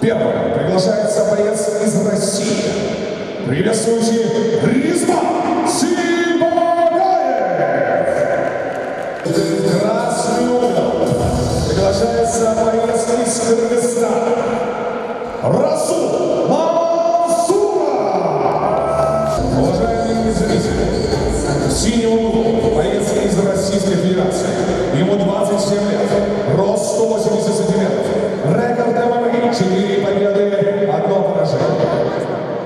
Первым приглашается боец из России. Приветствуйте, Ризман Сибагаев. Красный угол приглашается боец из Кыргызстана. Расул Мансуров. Уважаемые зрители, в синем углу боец из Российской Федерации. Ему 27 лет, рост 180 сантиметров. Рекорд ММА 4 победы, 1 поражение.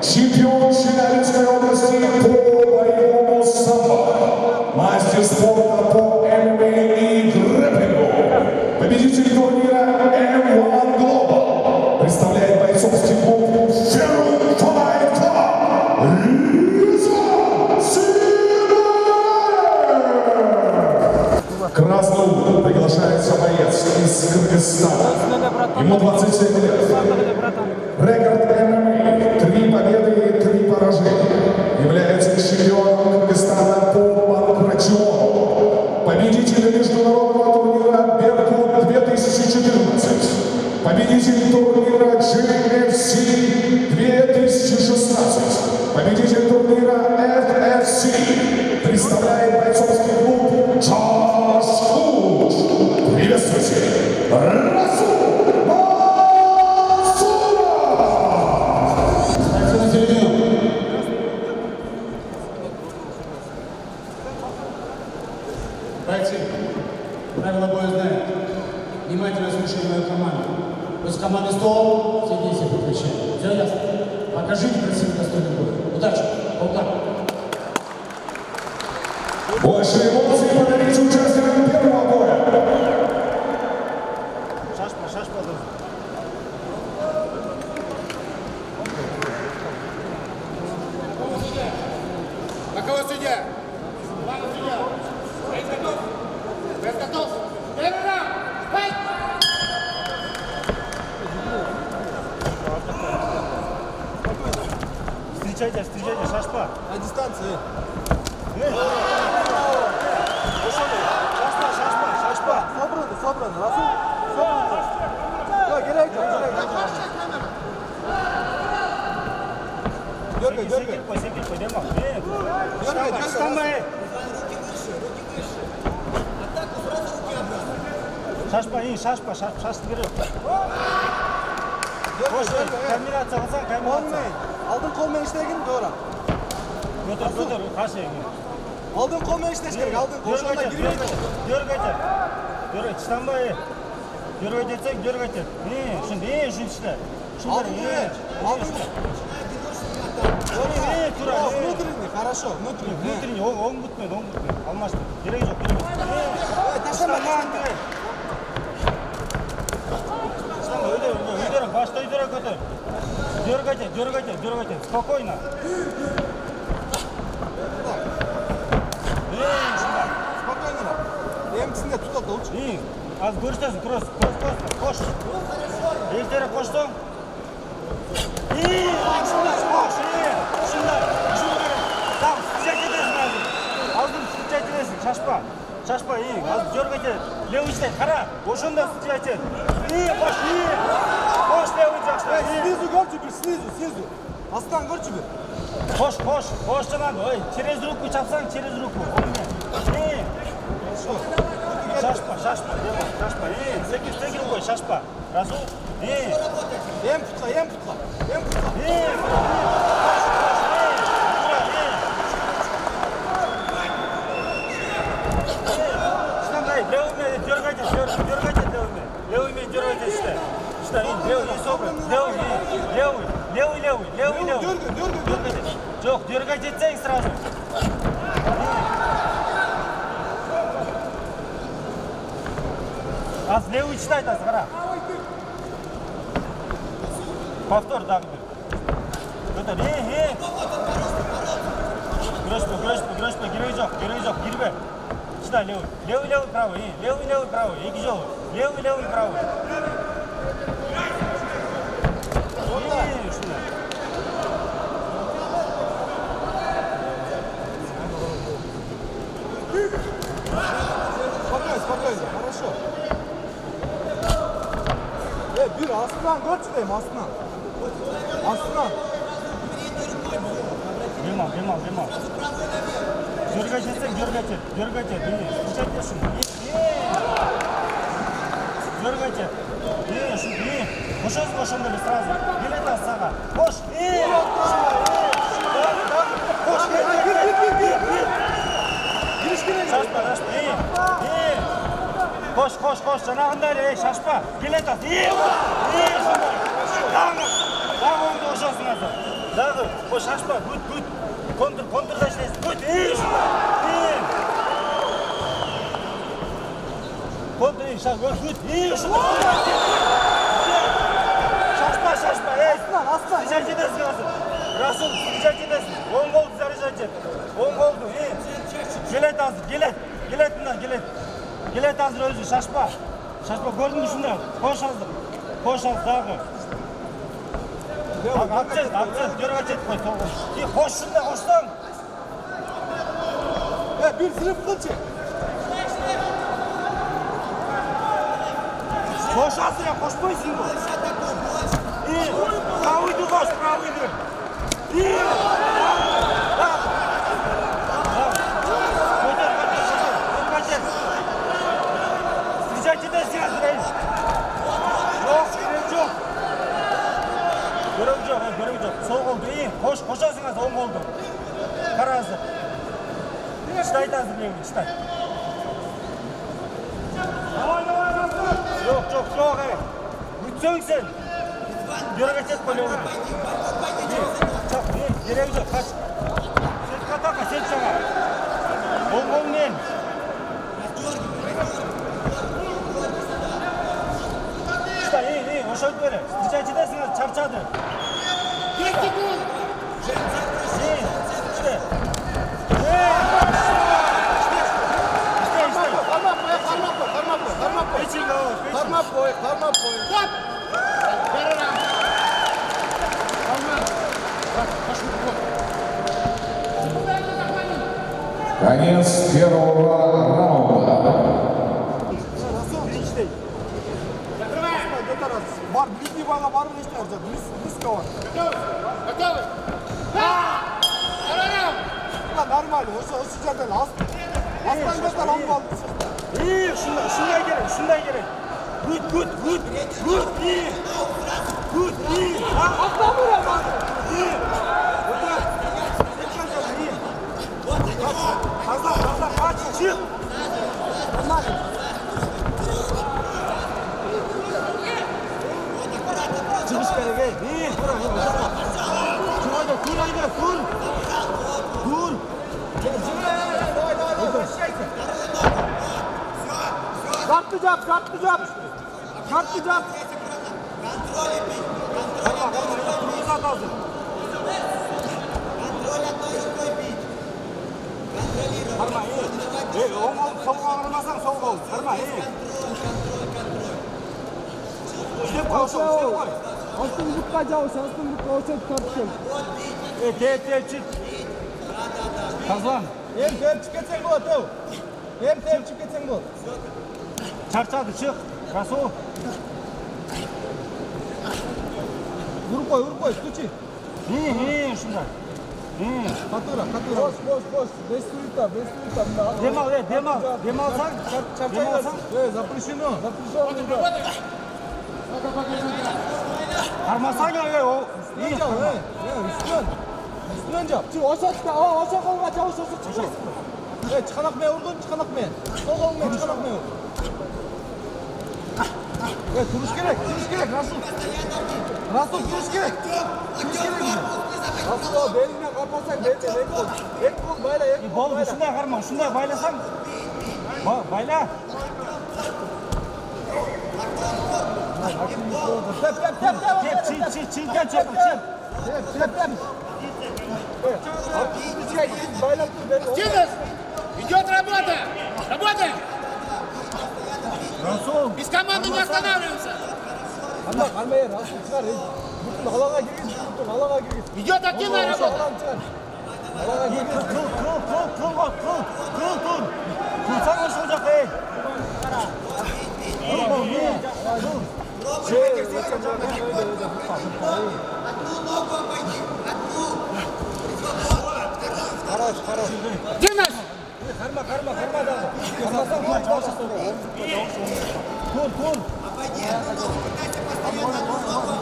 Чемпион Челябинской области по боевому самбо. Мастер спорта по ММА и грэпплингу. Победитель турнира M1 Global. Представляет бойцовский клуб Feral Fight Club. Ризман Сибагаев. Красный угол приглашается боец из Кыргызстана. Ему 27 лет. Рекорд ММА 3 победы и 3 поражения. Является чемпионом Кыргызстана по банкратиону. Победитель международного турнира Беркут 2014. Победитель турнира GFC 2016. Победитель турнира FFC. Представляет бойцовский клуб Джош Куч. Приветствуйте, Расул Мансуров. На середину. Бойцы, правила боя знают. Внимательно слушайте мою команду. После команды стол, все действия прекращаем. Все ясно? Покажите красивый достойный бой. Удачи! Полтак! Больше эмоций подарите участникам первого боя. Шашпа. Какого судья? Главный судья. Боец готов? Боец готов? Первый раунд! Файт! Встречайте, шашпа. На дистанции. Шашпа. Собраны. Расул. Собраны. Yok, gerek yok. Дергай. Секир, демок. Дергай. Вставай. Шашпа, шашты берет. Комбинация қылсаң, комбинация. Алдын қолмен іштеген doğru. Көтер, қарсы. Алдын қолмен іштеш керек. Алдын қошонда girmейді. Дергайте. Тыстанбай. Дергайтсең, дергайте. Шын іште. Тура. Внутренний, хорошо, внутренний. Внутренний, оң бүтмейді. Алмашты. Керегі жоқ. Ташлама. Өйдері, башты өйдері көтер. Дергайте. Спокойно. Спокойно. Емтісінде тұтал да лучше. Az görüştesin, cross. Koş. Ejderi koştun. Koş. Şunlar. Tamam, sıcak edesin lazım. Aldın, sıcak edesin. Şaşpa, iyi. Az dörgete. Lev işte, kara. Koşunda sıcak et. İyi, koş. Koş, lev uçakşta. Снизу горчу bir, снизу. Астан горчу bir. Koş canım. Через руку çapsan, через руку. İyi. Шашпа. Секир ғой, шашпа. Расул. Ем путла. Левыми дергайте левыми. Левыми дергайте işte. Левый собран. Левый. Дергайте. Жоқ, дергать етсең сразу. Az levый читай, az қара. Повтор дағы бір. Көтер, Күреспе, керегі жоқ, кирбе. Читай, левый. Левый, правый, левый, правый, екі жол. Левый, правый. Спокойно, хорошо. Bir az. Астынан көрші деймін, астынан. Астынан. Бемал. Дергайтесің, дергайте. Встречайте шunu. Дергайте. Қошасың ошондо сразу. Билет ал сага. Кош. Кош. Шашпа. Кош. Жанагындай шашпа. Билет ал. Дагы оңду ошосуң азыр. Дагы. Кош шашпа. Бүт. Контрда иштейсиң. Бүт. Контр шаш. Бүт. Шашпа. Астынан. Встречать edesиң азыр. Расул, встречать edesиң. Оң голду заряжать ет. Оң голду. Келет азыр. Келет азыр өзү. Шашпа. Көрдүңбү ушунда? Кош азыр дагы. Акцент, дергать ет кой. Кош ушунда, коштоң. Bir sınıf kılçı. Koşasın ya, koşmayısın bu. İyi. Pravıydı koş, pravıydı. İyi. Kaçır. Встречать edesиң азыр ey. Görüm жоқ. Сол голду. İyi. Koşasың азыр оң голду. Кара азыр. Читай азыр меңди, читай. Жоқ, ey. Бүтсөң сен. Дергать ет кой өзү. Чак, кереги жок, кач. Сен катака, сен чага. Оң мен. Читай, ошентип бере. Встречать edesиң, чарчады. 5 секунд. Karma koy. Стоп. Перерыв. Конец первого раунда. Бар, ближний бала бар мı işte olacak? Близко var. Готовы? Перерыв. Нормально, o sıcaktan aslan kadar alma aldı. İyi, şunday gerek. Good. İyi. Aslan buraya bak. İyi. İyi. Fazla, kaç, çık. Çıkış gerek, iyi. Dur. Kartlı cap. Uzat hazır. Karma iyi. Sol ağrımasan sol kol. Karma iyi. Step koy. Astınlıkla cavus, astınlıkla o set tartışın. Tep çık. Kazan. Hem çıketsen bu atı. Hem çıketsen bu. Çarçadı çık. Rasul. Vur koy, tuçi. İyi şunda. Katura. Boş. 5 minuta. Demalsan. Запрещено. Karmasan ya o. İyi. Üstünden cap. Şimdi aşağı koluna çavuş olsun çıkıyorsun. Evet, çıkanak mı vurdun, çıkanak mı? Sol koluna çıkanak mı vurdun? Evet, duruş gerek, Rasul duruş gerek. Rasul o beline karparsak beline ek kol bayla, Bol şunda karma, şunda baylasan. Bayla. Tep, çiğken çapır, Tep. Тимус. Идет работа. Работаем. Rasul. Без команды не останавливаемся. Kalmaya Rasul çıkar. Bütün alana girgin. Идет активная работа. Alana girgin. Kıl. Kılsan hoş olacak ey. Димаш! Karma da. Karmasan kol çalışsın. Kol.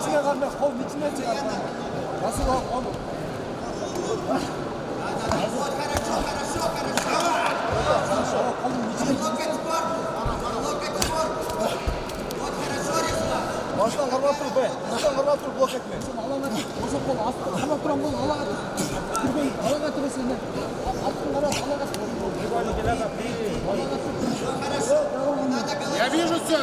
İçine karma, kol içine çıkar. Nasıl o kol? Baştan karmatır be. Baştan karmatır blok etme. Alana boşa kol astı. Hemen duran kol alana. Kirbeyi alana tırısın. Attın karat alana. Я вижу все!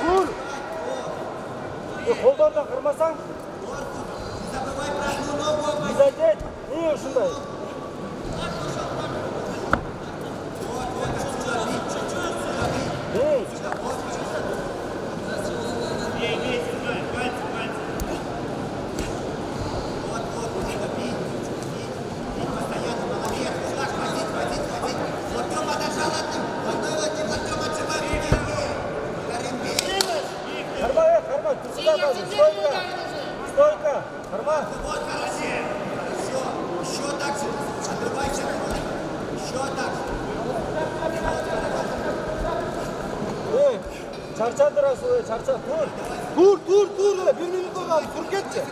Kur. Kollardan kırmasan. Güzel değil. Niye şunday? Карма. Стойка. Карма. Еще так же. Отрывайся. Еще так же. Çarçandırası öyle çarçan. Dur öyle. 1 minut da kaldı. Dur geçce.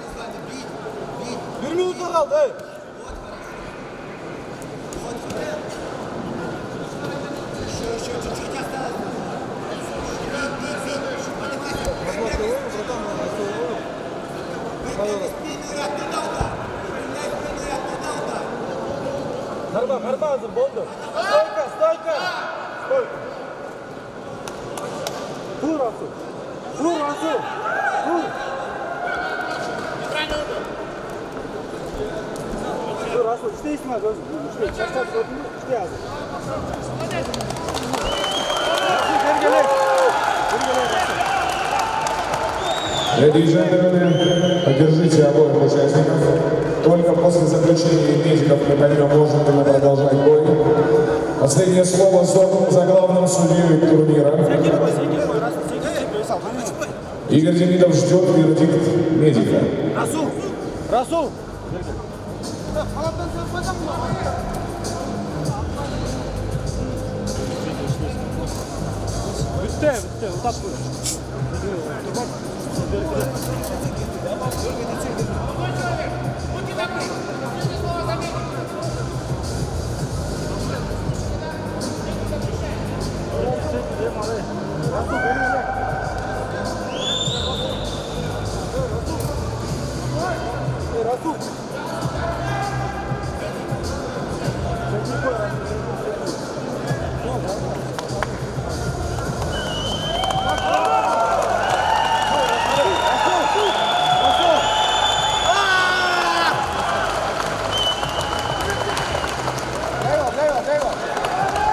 1 minut da kaldı. Hey. Еще чуть-чуть осталось. Karma hazır. Boldu. Stойка. Dur Rasul. Dur Rasul. İşte İsmail gözüm. İşte çarçan gördün mü? İşte yazdı. Geri Ladies and gentlemen, поддержите обоих участников. Только после заключения медиков мы поймем, можем ли мы продолжать бой. Последнее слово за главным судьей турнира. Игорь Демидов ждет вердикт медика. Rasul. Bitti. Uzat buyur.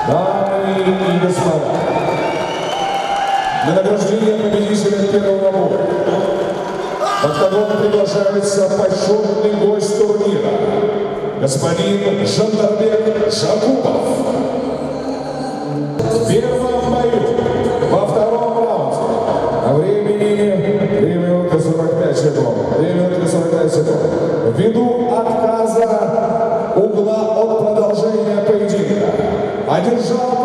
Дамы и господа, на награждение победителя первого боя в октагон приглашается почетный гость турнира, господин Жандарбек Жакупов. В первом бою, во втором раунде, на времени 3 минуты 45 секунд. Ввиду отказа угла от продолжения поединка одержал